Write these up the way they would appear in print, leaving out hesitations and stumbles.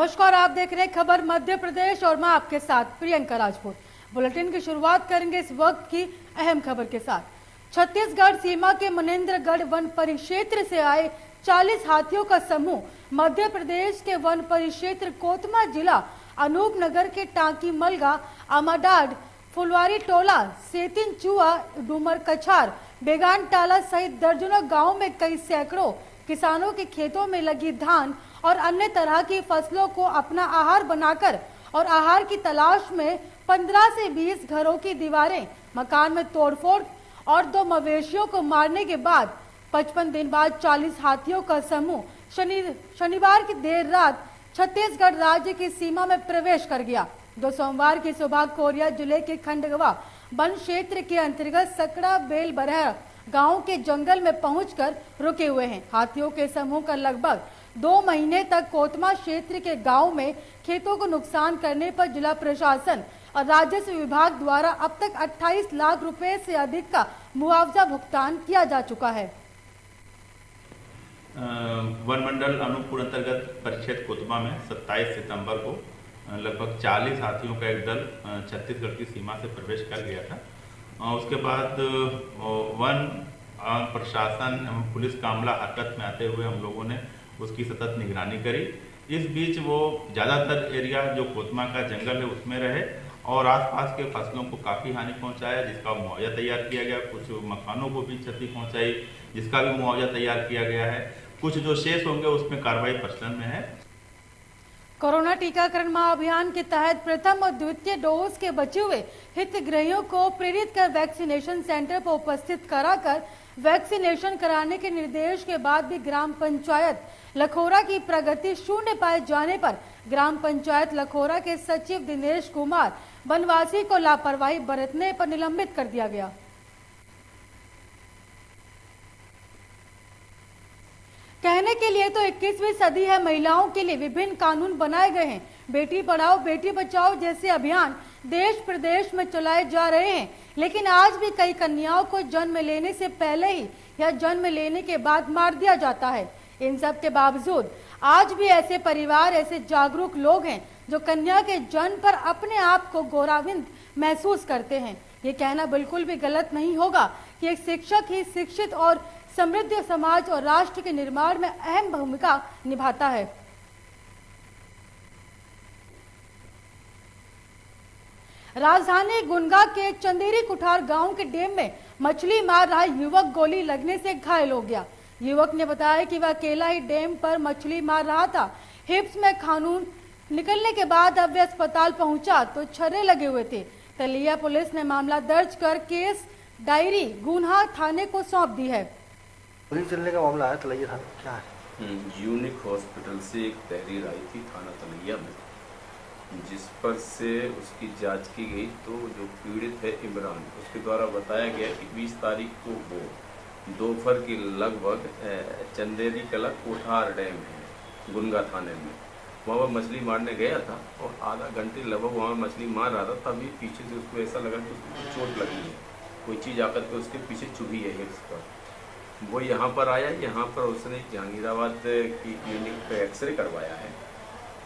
नमस्कार, आप देख रहे हैं खबर मध्य प्रदेश और मैं आपके साथ प्रियंका राजपूत। बुलेटिन की शुरुआत करेंगे इस वक्त की अहम खबर के साथ। छत्तीसगढ़ सीमा के मनेन्द्रगढ़ वन परिक्षेत्र से आए 40 हाथियों का समूह मध्य प्रदेश के वन परिक्षेत्र कोतमा जिला अनूपनगर के टांकी मलगा, अमाडाड, फुलवारी टोला, सेतिन चुआ, डूमर कछार, बेगान टाला सहित दर्जनों गाँव में कई सैकड़ों किसानों के खेतों में लगी धान और अन्य तरह की फसलों को अपना आहार बनाकर और आहार की तलाश में 15 से 20 घरों की दीवारें, मकान में तोड़फोड़ और 2 मवेशियों को मारने के बाद 55 दिन बाद 40 हाथियों का समूह शनिवार की देर रात छत्तीसगढ़ राज्य की सीमा में प्रवेश कर गया। सोमवार की सुबह कोरिया जिले के खंडगवा वन क्षेत्र के अंतर्गत सकड़ा बेल बरह गांव के जंगल में पहुंचकर रुके हुए हैं। हाथियों के समूह का लगभग 2 महीने तक कोतमा क्षेत्र के गांव में खेतों को नुकसान करने पर जिला प्रशासन और राजस्व विभाग द्वारा अब तक 28 लाख रुपए से अधिक का मुआवजा भुगतान किया जा चुका है। वन मंडल अनूपपुर अंतर्गत परिक्षेत्र कोतमा में 27 सितंबर को लगभग 40 हाथियों का एक दल छत्तीसगढ़ की सीमा से प्रवेश कर गया था। उसके बाद वन प्रशासन पुलिस का अमला हरकत में आते हुए हम लोगों ने उसकी सतत निगरानी करी। इस बीच वो ज़्यादातर एरिया जो कोतमा का जंगल है उसमें रहे और आसपास के फसलों को काफ़ी हानि पहुंचाया, जिसका मुआवजा तैयार किया गया। कुछ मकानों को भी क्षति पहुंचाई, जिसका भी मुआवजा तैयार किया गया है। कुछ जो शेष होंगे उसमें कार्रवाई प्रचलन में है। कोरोना टीकाकरण महाअभियान के तहत प्रथम और द्वितीय डोज के बचे हुए हितग्राहियों को प्रेरित कर वैक्सीनेशन सेंटर पर उपस्थित कराकर वैक्सीनेशन कराने के निर्देश के बाद भी ग्राम पंचायत लखोरा की प्रगति शून्य पाए जाने पर ग्राम पंचायत लखोरा के सचिव दिनेश कुमार वनवासी को लापरवाही बरतने पर निलंबित कर दिया गया। कहने के लिए तो 21वीं सदी है, महिलाओं के लिए विभिन्न कानून बनाए गए हैं। बेटी पढ़ाओ बेटी बचाओ जैसे अभियान देश प्रदेश में चलाए जा रहे हैं, लेकिन आज भी कई कन्याओं को जन्म लेने से पहले ही या जन्म लेने के बाद मार दिया जाता है। इन सब के बावजूद आज भी ऐसे परिवार, ऐसे जागरूक लोग हैं जो कन्या के जन्म पर अपने आप को गौरवान्वित महसूस करते हैं। ये कहना बिल्कुल भी गलत नहीं होगा कि एक शिक्षक ही शिक्षित और समृद्ध समाज और राष्ट्र के निर्माण में अहम भूमिका निभाता है। राजधानी गुनगा के चंदेरी कुठार गांव के डैम में मछली मार रहा युवक गोली लगने से घायल हो गया। युवक ने बताया कि वह अकेला ही डैम पर मछली मार रहा था। हिप्स में खानून निकलने के बाद अब वे अस्पताल पहुंचा तो छर्रे लगे हुए थे। तलिया पुलिस ने मामला दर्ज कर केस डायरी गुन्हा थाने को सौंप दी है। गोली चलने का मामला है तलैया थाना क्या है? यूनिक हॉस्पिटल से एक तहरीर आई थी थाना तलैया में, जिस पर से उसकी जांच की गई तो जो पीड़ित है इमरान, उसके द्वारा बताया गया कि 20 तारीख को वो दोपहर के लगभग चंदेरी कला कोठार डैम है गुनगा थाने में, वहाँ पर मछली मारने गया था और आधा घंटे लगभग वहाँ मछली मार रहा था। तभी पीछे से उसको ऐसा लगा कि उसको चोट लगी है, कोई चीज़ आकर के उसके पीछे चुभी है हिप्स पर। वो यहाँ पर आया, यहाँ पर उसने जहांगीराबाद की क्लिनिक पे एक्सरे करवाया है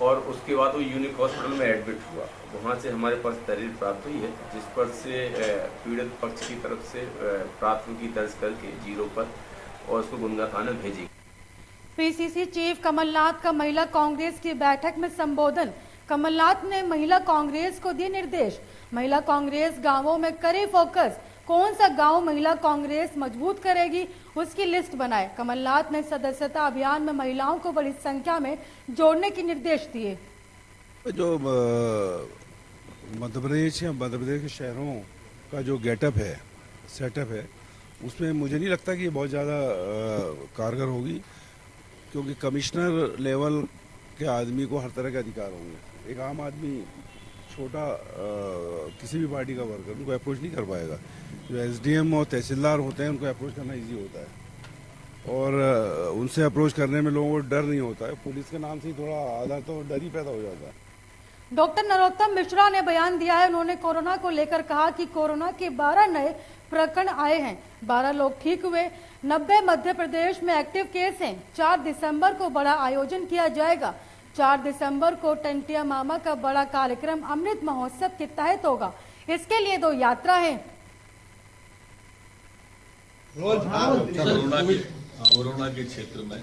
और उसके बाद वो यूनिक हॉस्पिटल में एडमिट हुआ। वहाँ से हमारे पास तहरीर प्राप्त हुई है, जिस पर से पीड़ित पक्ष की तरफ से प्राथमिकी दर्ज करके 0 पर और उसको गुनगा थाने भेजी। पीसीसी चीफ कमलनाथ का महिला कांग्रेस की बैठक में संबोधन। कमलनाथ ने महिला कांग्रेस को दिए निर्देश। महिला कांग्रेस गांवों में करे फोकस, कौन सा गांव महिला कांग्रेस मजबूत करेगी उसकी लिस्ट बनाए। कमलनाथ ने सदस्यता अभियान में महिलाओं को बड़ी संख्या में जोड़ने के निर्देश दिए। जो मध्य प्रदेश या मध्य प्रदेश के शहरों का जो गेटअप है, सेटअप है, उसमें मुझे नहीं लगता कि ये बहुत ज़्यादा कारगर होगी, क्योंकि कमिश्नर लेवल के आदमी को हर तरह के अधिकार होंगे। एक आम आदमी छोटा किसी भी पार्टी का वर्कर उनको अप्रोच नहीं कर पाएगा। जो एसडीएम और तहसीलदार होते हैं उनको अप्रोच करना इजी होता है और उनसे अप्रोच करने में लोगों को डर नहीं होता है। पुलिस के नाम से ही थोड़ा आधा तो डर ही पैदा हो जाता है। डॉक्टर नरोत्तम मिश्रा ने बयान दिया है। उन्होंने कोरोना को लेकर कहा कि कोरोना के 12 नए प्रकरण आए हैं, 12 लोग ठीक हुए, 90 मध्य प्रदेश में एक्टिव केस हैं। 4 दिसंबर को बड़ा आयोजन किया जाएगा। 4 दिसंबर को टंटिया मामा का बड़ा कार्यक्रम अमृत महोत्सव के तहत होगा। इसके लिए 2 यात्रा है। कोरोना के क्षेत्र में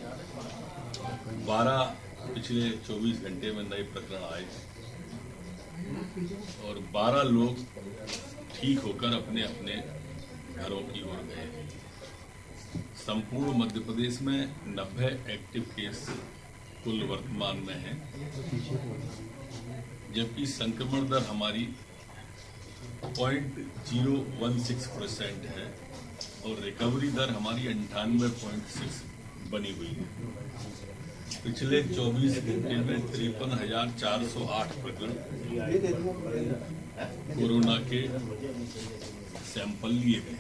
12 पिछले 24 घंटे में नए प्रकरण आए और 12 लोग ठीक होकर अपने अपने घरों की ओर गए। संपूर्ण मध्य प्रदेश में 90 एक्टिव केस कुल वर्तमान में है, जबकि संक्रमण दर हमारी 0.016% है और रिकवरी दर हमारी 98.6 बनी हुई है। पिछले 24 घंटे में 53,408 प्रकरण कोरोना के सैंपल लिए गए।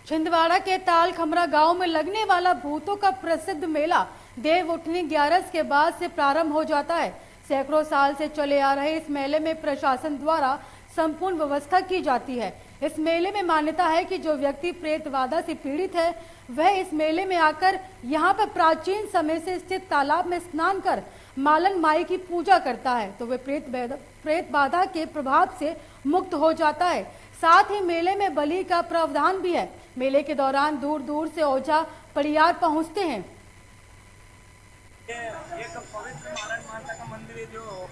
छिंदवाड़ा के तालखमरा गांव में लगने वाला भूतों का प्रसिद्ध मेला देव उठनी 11 के बाद से प्रारंभ हो जाता है। सैकड़ों साल से चले आ रहे इस मेले में प्रशासन द्वारा संपूर्ण व्यवस्था की जाती है। इस मेले में मान्यता है कि जो व्यक्ति प्रेत बाधा से पीड़ित है वह इस मेले में आकर यहाँ पर प्राचीन समय से स्थित तालाब में स्नान कर मालन माई की पूजा करता है तो वह प्रेत बाधा के प्रभाव से मुक्त हो जाता है। साथ ही मेले में बलि का प्रावधान भी है। मेले के दौरान दूर दूर से ओझा परियार पहुँचते हैं। एक पवित्र मालन माता का मंदिर है जो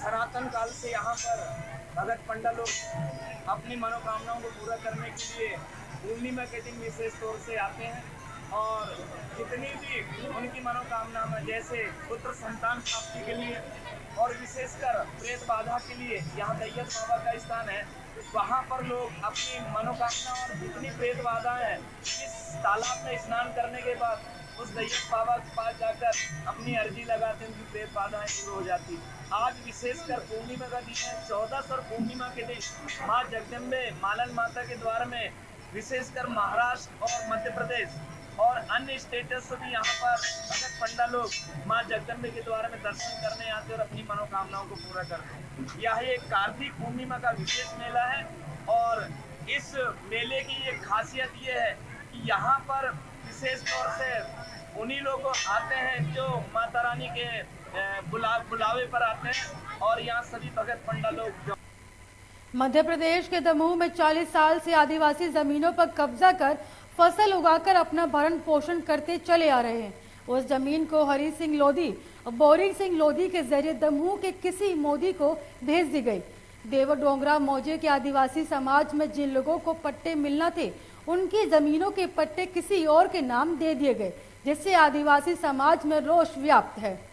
सनातन काल से यहाँ पर भगत पंडा लोग अपनी मनोकामनाओं को पूरा करने के लिए पूर्णिमा के दिन विशेष तौर से आते हैं और जितनी भी उनकी मनोकामना में जैसे पुत्र संतान प्राप्ति के लिए और विशेषकर प्रेत बाधा के लिए यहाँ दैयत बाबा का स्थान है। वहाँ पर लोग अपनी मनोकामना और जितनी प्रेत बाधा है इस तालाब में स्नान करने के बाद उस दैयत बाबा के पास जाकर अपनी अर्जी लगाते हैं, उनकी प्रेत बाधाएं शुरू हो जाती। आज विशेषकर पूर्णिमा का दिन है। 14 और पूर्णिमा के दिन माँ जगदम्बे मालन माता के द्वार में विशेषकर महाराष्ट्र और मध्य प्रदेश और अन्य स्टेटस से भी यहाँ पर भगत पंडा लोग माँ जगदम्बे के द्वार में दर्शन करने आते और अपनी मनोकामनाओं को पूरा करते हैं। यह एक कार्तिक पूर्णिमा का विशेष मेला है और इस मेले की एक खासियत ये है कि यहाँ पर विशेष तौर से उन्हीं लोग आते हैं जो माता रानी के बुलावे पर आते हैं और यहाँ सभी भगत पंडा लोग। मध्य प्रदेश के दमोह में 40 साल से आदिवासी जमीनों पर कब्जा कर फसल उगाकर अपना भरण पोषण करते चले आ रहे हैं। उस जमीन को हरि सिंह लोधी और बोरिंग सिंह लोधी के जरिए दमोह के किसी मोदी को भेज दी गई। देवडोंगरा मौजे के आदिवासी समाज में जिन लोगों को पट्टे मिलना थे उनकी जमीनों के पट्टे किसी और के नाम दे दिए गए, जिससे आदिवासी समाज में रोष व्याप्त है।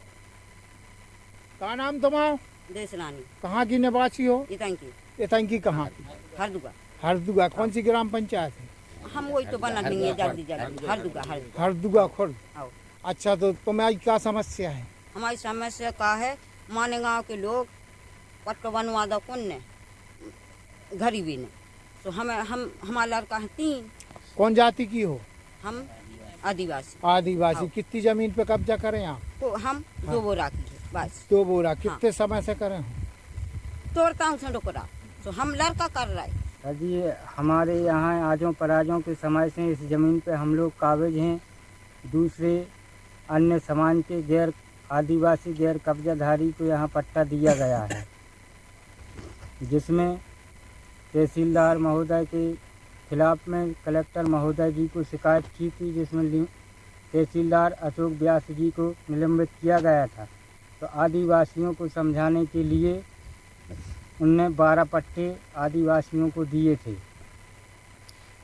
का नाम तुम्हारा? देशरानी। कहाँ की निवासी हो? इतंकी। इतंकी कहाँ की? हरदुगा। हरदुगा कौन सी ग्राम पंचायत है? हम वही तो बना देंगे जल्दी जल्दी। हरदुगा हरदुगा खुर्द। अच्छा, तो तुम्हारी क्या समस्या है? हमारी समस्या का है, माने गाँव के लोग पट्टो बनवा दो कौन ने गरीबी ने, तो हमारा लड़का है 3। कौन जाति की हो? हम आदिवासी। आदिवासी। कितनी जमीन पे कब्जा करें आप? तो हम 2 बोरा की है बस। 2 बोरा। कितने समय से करें? तोड़ता हूँ संडोकरा, तो हम लड़का कर रहा है। जी, हमारे यहाँ आजों पराजों के समय से इस ज़मीन पे हम लोग काबिज हैं। दूसरे अन्य समाज के गैर आदिवासी गैर कब्जाधारी को यहाँ पट्टा दिया गया है, जिसमें तहसीलदार महोदय के खिलाफ में कलेक्टर महोदय जी को शिकायत की थी, जिसमें तहसीलदार अशोक व्यास जी को निलंबित किया गया था। तो आदिवासियों को समझाने के लिए उनने 12 पट्टे आदिवासियों को दिए थे।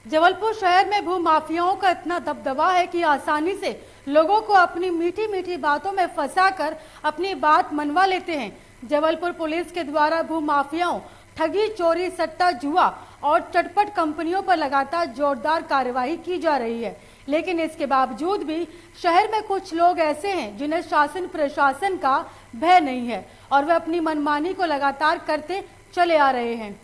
जबलपुर शहर में भू माफियाओं का इतना दबदबा है कि आसानी से लोगों को अपनी मीठी मीठी बातों में फंसाकर अपनी बात मनवा लेते हैं। जबलपुर पुलिस के द्वारा भू माफियाओं, ठगी, चोरी, सट्टा, जुआ और चटपट कंपनियों पर लगातार जोरदार कार्रवाई की जा रही है, लेकिन इसके बावजूद भी शहर में कुछ लोग ऐसे हैं जिन्हें शासन प्रशासन का भय नहीं है और वे अपनी मनमानी को लगातार करते चले आ रहे हैं।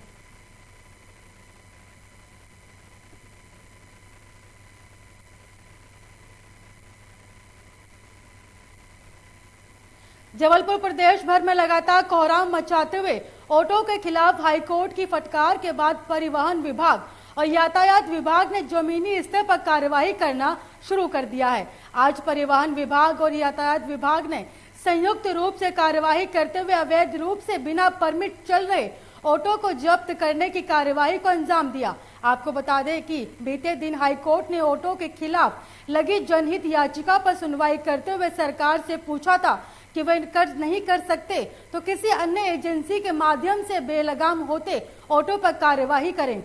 जबलपुर प्रदेश भर में लगातार कोहराम मचाते हुए ऑटो के खिलाफ हाईकोर्ट की फटकार के बाद परिवहन विभाग और यातायात विभाग ने जमीनी स्तर पर कार्रवाई करना शुरू कर दिया है। आज परिवहन विभाग और यातायात विभाग ने संयुक्त रूप से कार्यवाही करते हुए अवैध रूप से बिना परमिट चल रहे ऑटो को जब्त करने की कार्यवाही को अंजाम दिया। आपको बता दें कि बीते दिन हाईकोर्ट ने ऑटो के खिलाफ लगी जनहित याचिका पर सुनवाई करते हुए सरकार से पूछा था कि वह कर्ज नहीं कर सकते तो किसी अन्य एजेंसी के माध्यम से बेलगाम होते ऑटो पर कार्यवाही करें।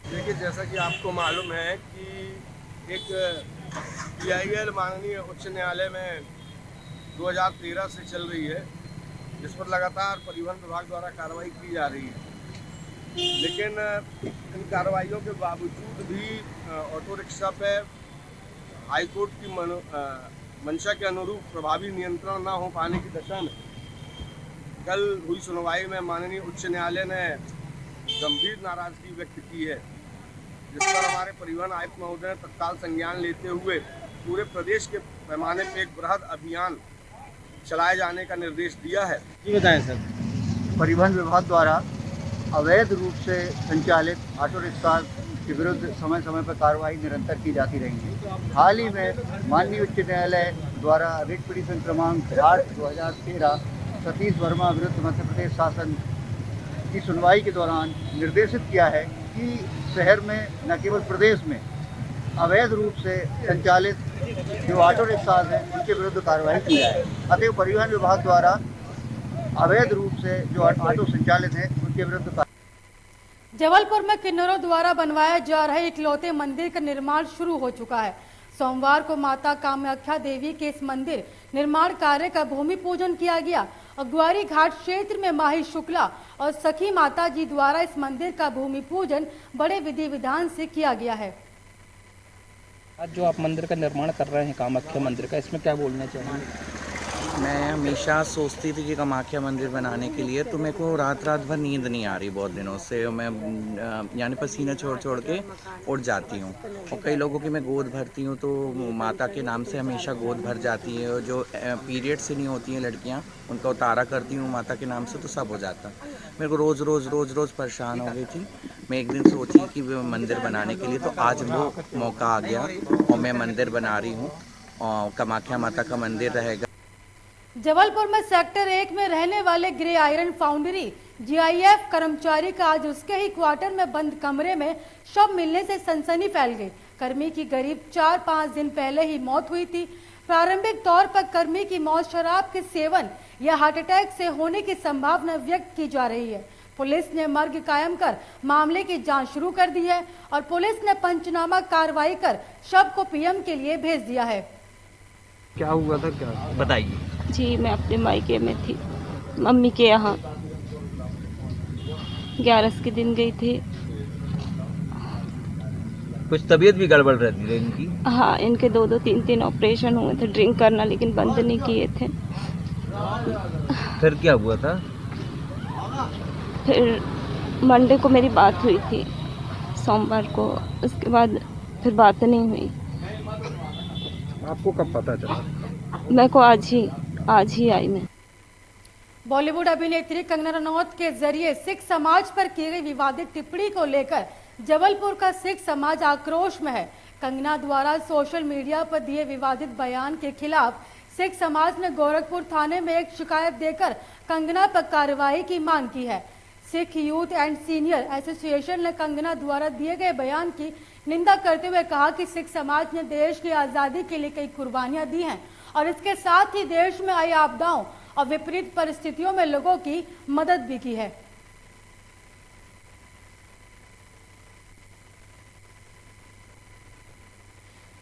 देखिए, जैसा कि आपको मालूम है कि एक PIL माननीय उच्च न्यायालय में 2013 से चल रही है, जिस पर लगातार परिवहन विभाग द्वारा कार्रवाई की जा रही है। लेकिन इन कार्रवाइयों के बावजूद भी ऑटो रिक्शा पे हाईकोर्ट की मंशा के अनुरूप प्रभावी नियंत्रण न हो पाने की दशा में कल हुई सुनवाई में माननीय उच्च न्यायालय ने गंभीर नाराजगी व्यक्त की है, जिस पर हमारे परिवहन आयुक्त महोदय ने तत्काल संज्ञान लेते हुए पूरे प्रदेश के पैमाने पर एक बृहद अभियान चलाए जाने का निर्देश दिया है। जी बताएं सर। परिवहन विभाग द्वारा अवैध रूप से संचालित ऑटो रिक्शा के विरुद्ध समय समय पर कार्रवाई निरंतर की जाती रही है। हाल ही में माननीय उच्च न्यायालय द्वारा रिट पिटीशन क्रमांक 8/2013 सतीश वर्मा विरुद्ध मध्य प्रदेश शासन की सुनवाई के दौरान निर्देशित किया है कि शहर में न केवल प्रदेश में अवैध रूप से संचालित जो ऑटो रिक्शा हैं उनके विरुद्ध कार्रवाई की जाए। अतः परिवहन विभाग द्वारा अवैध रूप से जो ऑटो संचालित हैं उनके विरुद्ध। जबलपुर में किन्नरों द्वारा बनवाया जा रहे इकलौते मंदिर का निर्माण शुरू हो चुका है। सोमवार को माता कामाख्या देवी के इस मंदिर निर्माण कार्य का भूमि पूजन किया गया और ग्वारी घाट क्षेत्र में माही शुक्ला और सखी माता जी द्वारा इस मंदिर का भूमि पूजन बड़े विधि विधान से किया गया है। आज जो आप मंदिर का निर्माण कर रहे हैं कामाख्या मंदिर का, इसमें क्या बोलना चाहेंगे? मैं हमेशा सोचती थी कि कामाख्या मंदिर बनाने के लिए तो मेरे को रात भर नींद नहीं आ रही बहुत दिनों से। मैं यानी पसीना छोड़ के उठ जाती हूँ और कई लोगों की मैं गोद भरती हूँ तो माता के नाम से हमेशा गोद भर जाती है। और जो पीरियड से नहीं होती हैं लड़कियाँ उनका उतारा करती हूँ माता के नाम से तो सब हो जाता। मेरे को रोज़ परेशान हो गई थी। मैं एक दिन सोची कि मंदिर बनाने के लिए, तो आज वो मौका आ गया और मैं मंदिर बना रही हूँ और कामाख्या माता का मंदिर रहेगा। जबलपुर में सेक्टर 1 में रहने वाले ग्रे आयरन फाउंड्री GIF कर्मचारी का आज उसके ही क्वार्टर में बंद कमरे में शव मिलने से सनसनी फैल गई। कर्मी की करीब 4-5 दिन पहले ही मौत हुई थी। प्रारंभिक तौर पर कर्मी की मौत शराब के सेवन या हार्ट अटैक से होने की संभावना व्यक्त की जा रही है। पुलिस ने मर्ग कायम कर मामले की जांच शुरू कर दी है और पुलिस ने पंचनामा कार्रवाई कर शव को PM के लिए भेज दिया है। क्या हुआ था, क्या बताइए? जी, मैं अपने मायके में थी, मम्मी के यहाँ 11 के दिन गई थी। कुछ तबीयत भी गड़बड़ रहती है इनकी? हाँ, इनके 2-2, 3-3 ऑपरेशन हुए थे, ड्रिंक करना लेकिन बंद नहीं किए थे। फिर क्या हुआ था? फिर मंडे को मेरी बात हुई थी, सोमवार को, उसके बाद फिर बात नहीं हुई। आपको कब पता चला? मेरे को आज ही आई मैं। बॉलीवुड अभिनेत्री कंगना रनौत के जरिए सिख समाज पर की गई विवादित टिप्पणी को लेकर जबलपुर का सिख समाज आक्रोश में है। कंगना द्वारा सोशल मीडिया पर दिए विवादित बयान के खिलाफ सिख समाज ने गोरखपुर थाने में एक शिकायत देकर कंगना पर कार्रवाई की मांग की है। Sikh youth and senior association ने कंगना द्वारा दिए गए बयान की निंदा करते हुए कहा कि सिख समाज ने देश की आज़ादी के लिए कई कुर्बानियां दी हैं और इसके साथ ही देश में आई आपदाओं और विपरीत परिस्थितियों में लोगों की मदद भी की है।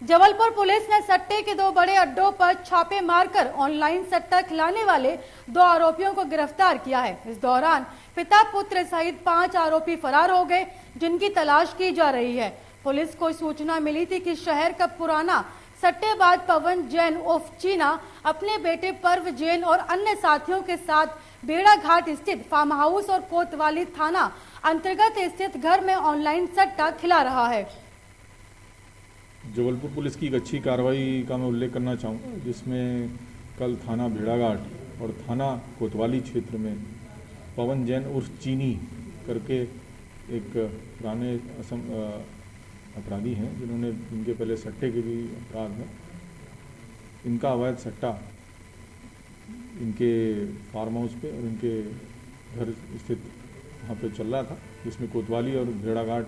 जबलपुर पुलिस ने सट्टे के 2 बड़े अड्डों पर छापे मारकर ऑनलाइन सट्टा खिलाने वाले 2 आरोपियों को गिरफ्तार किया है। इस दौरान पिता पुत्र सहित 5 आरोपी फरार हो गए, जिनकी तलाश की जा रही है। पुलिस को सूचना मिली थी कि शहर का पुराना सट्टेबाज पवन जैन उर्फ चीना अपने बेटे पर्व जैन और अन्य साथियों के साथ बेड़ा घाट स्थित फार्म हाउस और कोतवाली थाना अंतर्गत स्थित घर में ऑनलाइन सट्टा खिला रहा है। जबलपुर पुलिस की एक अच्छी कार्रवाई का मैं उल्लेख करना चाहूँगा, जिसमें कल थाना भेड़ाघाट और थाना कोतवाली क्षेत्र में पवन जैन उर्फ चीनी करके एक पुराने अपराधी हैं, जिन्होंने इनके पहले सट्टे के भी अपराध हैं। इनका अवैध सट्टा इनके फार्म हाउस पे और इनके घर स्थित वहाँ पे चल रहा था, जिसमें कोतवाली और भेड़ाघाट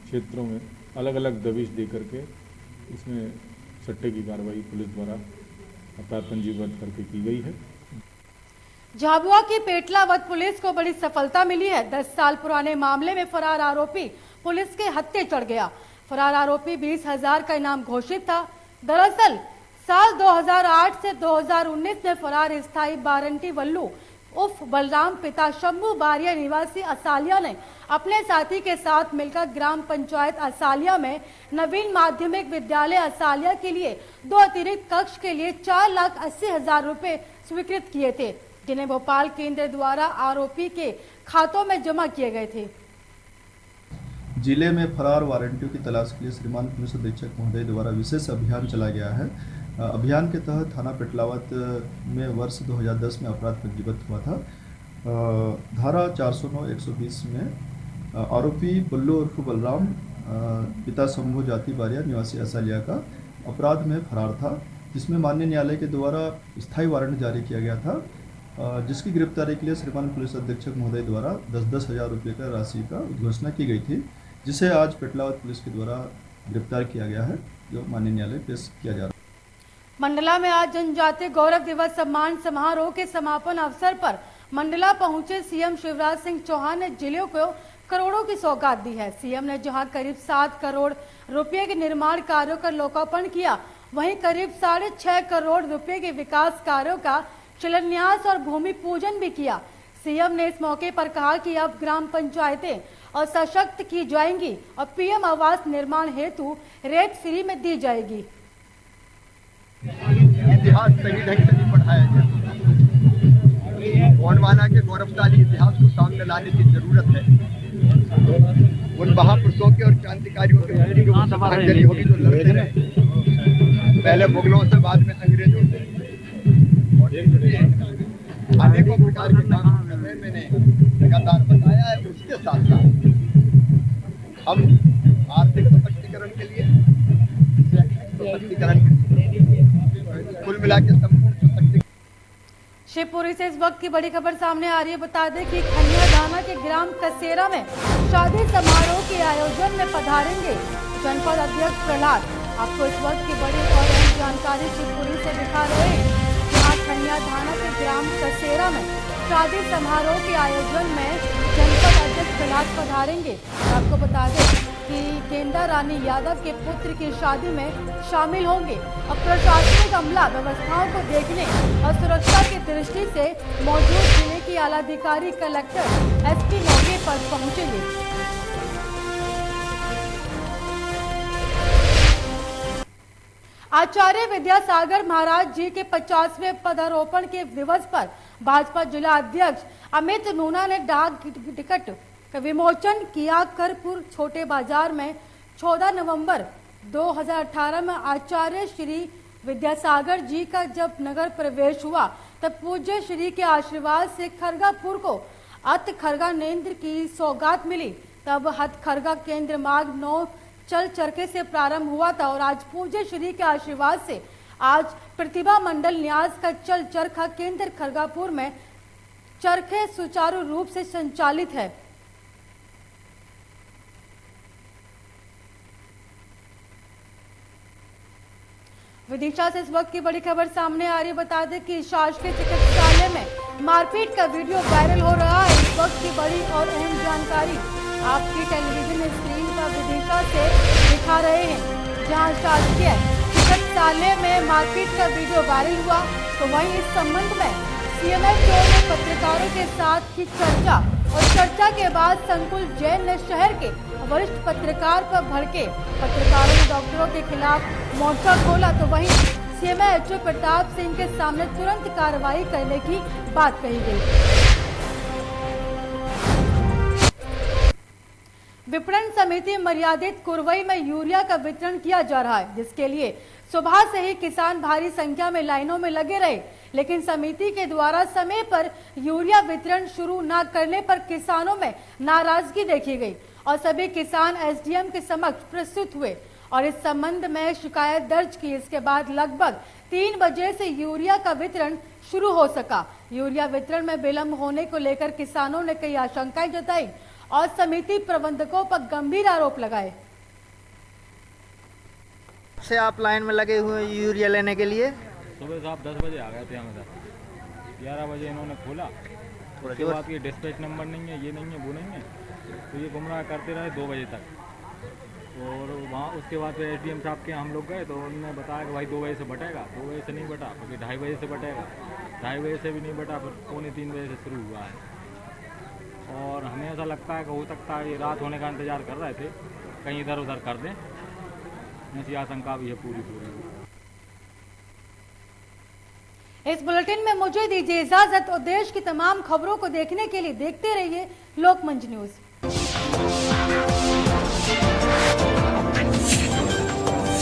क्षेत्रों में अलग अलग दबिश दे करके इसमें सट्टे की कार्रवाई पुलिस द्वारा अपराध पंजीबद्ध करके की गई है। झाबुआ की पेटलावद पुलिस को बड़ी सफलता मिली है। 10 साल पुराने मामले में फरार आरोपी पुलिस के हत्थे चढ़ गया। फरार आरोपी 20,000 का इनाम घोषित था। दरअसल साल 2008 से 2019 में फरार स्थायी बारंटी वल्लू उर्फ बलराम पिता शंभू बारिया निवासी असालिया ने अपने साथी के साथ मिलकर ग्राम पंचायत असालिया में नवीन माध्यमिक विद्यालय असालिया के लिए 2 अतिरिक्त कक्ष के लिए 4,80,000 रुपए स्वीकृत किए थे, जिन्हें भोपाल केंद्र द्वारा आरोपी के खातों में जमा किए गए थे। जिले में फरार वारंटियों की तलाश के लिए श्रीमान पुलिस अधीक्षक महोदय द्वारा विशेष अभियान चलाया गया है। अभियान के तहत थाना पेटलावद में वर्ष 2010 में अपराध पंजीबद्ध हुआ था। धारा 409-120 में आरोपी बल्लू उर्फ बलराम पिता शंभू जाति बारिया निवासी असालिया का अपराध में फरार था, जिसमें माननीय न्यायालय के द्वारा स्थायी वारंट जारी किया गया था, जिसकी गिरफ्तारी के लिए श्रीमान पुलिस अधीक्षक महोदय द्वारा 10-10 हज़ार रुपये का राशि का घोषणा की गई थी, जिसे आज पेटलावद पुलिस के द्वारा गिरफ्तार किया गया है, जो माननीय न्यायालय पेश किया जा रहा है। मंडला में आज जनजातीय गौरव दिवस सम्मान समारोह के समापन अवसर पर मंडला पहुंचे सीएम शिवराज सिंह चौहान ने जिले को करोड़ों की सौगात दी है। सीएम ने जहां करीब 7 करोड़ रुपए के निर्माण कार्यों का लोकार्पण किया, वहीं करीब 6.5 करोड़ रुपए के विकास कार्यों का शिलान्यास और भूमि पूजन भी किया। सीएम ने इस मौके पर कहा कि अब ग्राम पंचायतें और सशक्त की जाएंगी और पीएम आवास निर्माण हेतु रेत फ्री में दी जाएगी। इतिहास सही ढंग से नहीं पढ़ाया गया। गोंडवाना के गौरवशाली इतिहास को सामने लाने की जरूरत है। उन महापुरुषों के और क्रांतिकारियों के श्रद्धांजलि होगी जो लड़ते रहे, पहले मुगलों से बाद में अंग्रेजों से। अनेकों प्रकार के काम करने मैंने लगातार बताया है। उसके साथ साथ हम आर्थिक सशक्तिकरण के लिए कुल मिला के संपूर्ण सशक्तिकरण। शिवपुरी से इस वक्त की बड़ी खबर सामने आ रही है। बता दें कि खनियाधाना के ग्राम कसेरा में शादी समारोह के आयोजन में पधारेंगे जनपद अध्यक्ष प्रहलाद। आपको इस वक्त की बड़ी और अहम जानकारी शिवपुरी से दिखा रहे हैं। यहाँ खनियाधाना के ग्राम कसेरा में शादी समारोह के आयोजन में जनपद अध्यक्ष प्रहलाद पधारेंगे। आपको बता दें कि गेंदा रानी यादव के पुत्र की शादी में शामिल होंगे और प्रशासनिक अमला व्यवस्थाओं को देखने और सुरक्षा की दृष्टि से मौजूद जिले की आलाधिकारी कलेक्टर एसपी मौके पर पहुंचेंगे। आचार्य विद्यासागर महाराज जी के 50वें पदारोपण के दिवस पर भाजपा जिला अध्यक्ष अमित नूना ने डाक टिकट विमोचन किया। करपुर छोटे बाजार में 14 नवंबर 2018 में आचार्य श्री विद्यासागर जी का जब नगर प्रवेश हुआ तब पूज्य श्री के आशीर्वाद से खरगापुर को अत खरगा नेंद्र की सौगात मिली। तब हथखरगा केंद्र मार्ग 9 चल चरखे से प्रारंभ हुआ था और आज पूज्य श्री के आशीर्वाद से आज प्रतिभा मंडल न्यास का चल चरखा केंद्र खरगापुर में चरखे सुचारू रूप से संचालित है। विदिशा से इस वक्त की बड़ी खबर सामने आ रही है। बता दें कि शासकीय चिकित्सालय में मारपीट का वीडियो वायरल हो रहा है। इस वक्त की बड़ी और अहम जानकारी आपकी टेलीविजन स्क्रीन पर विदिशा से दिखा रहे हैं। जहां शासकीय चिकित्सालय में मारपीट का वीडियो वायरल हुआ तो वहीं इस संबंध में सीएमएचओ ने पत्रकारों के साथ की चर्चा और चर्चा के बाद संकुल जैन ने शहर के वरिष्ठ पत्रकार पर भड़के पत्रकारों ने डॉक्टरों के खिलाफ मोर्चा खोला तो वहीं सीएमएचओ प्रताप सिंह के सामने तुरंत कार्रवाई करने की बात कही गई। विपणन समिति मर्यादित कुरवई में यूरिया का वितरण किया जा रहा है, जिसके लिए सुबह से ही किसान भारी संख्या में लाइनों में लगे रहे, लेकिन समिति के द्वारा समय पर यूरिया वितरण शुरू न करने पर किसानों में नाराजगी देखी गई और सभी किसान एसडीएम के समक्ष प्रस्तुत हुए और इस संबंध में शिकायत दर्ज की। इसके बाद लगभग 3 बजे से यूरिया का वितरण शुरू हो सका। यूरिया वितरण में विलंब होने को लेकर किसानों ने कई आशंकाएं जताई और समिति प्रबंधकों पर गंभीर आरोप लगाए। से आप लाइन में लगे हुए हैं यूरिया लेने के लिए? सुबह साहब 10 बजे आ गए थे हम इधर, 11 बजे इन्होंने खोला। उसके बाद ये डिस्पैच नंबर नहीं है, ये नहीं है, वो नहीं है, तो ये गुमराह करते रहे 2 बजे तक। और वहाँ उसके बाद फिर एसडीएम साहब के हम लोग गए तो उन्होंने बताया कि भाई 2 बजे से बटेगा। 2 बजे से नहीं बटा, फिर 2:30 बजे से बटेगा, 2:30 बजे से भी नहीं बटा, फिर 2:45 बजे से शुरू हुआ है। और हमें ऐसा लगता है कि हो सकता है ये रात होने का इंतज़ार कर रहे थे, कहीं इधर उधर कर दें, ऐसी आशंका भी है पूरी। इस बुलेटिन में मुझे दीजिए इजाजत और देश की तमाम खबरों को देखने के लिए देखते रहिए लोकमंच न्यूज।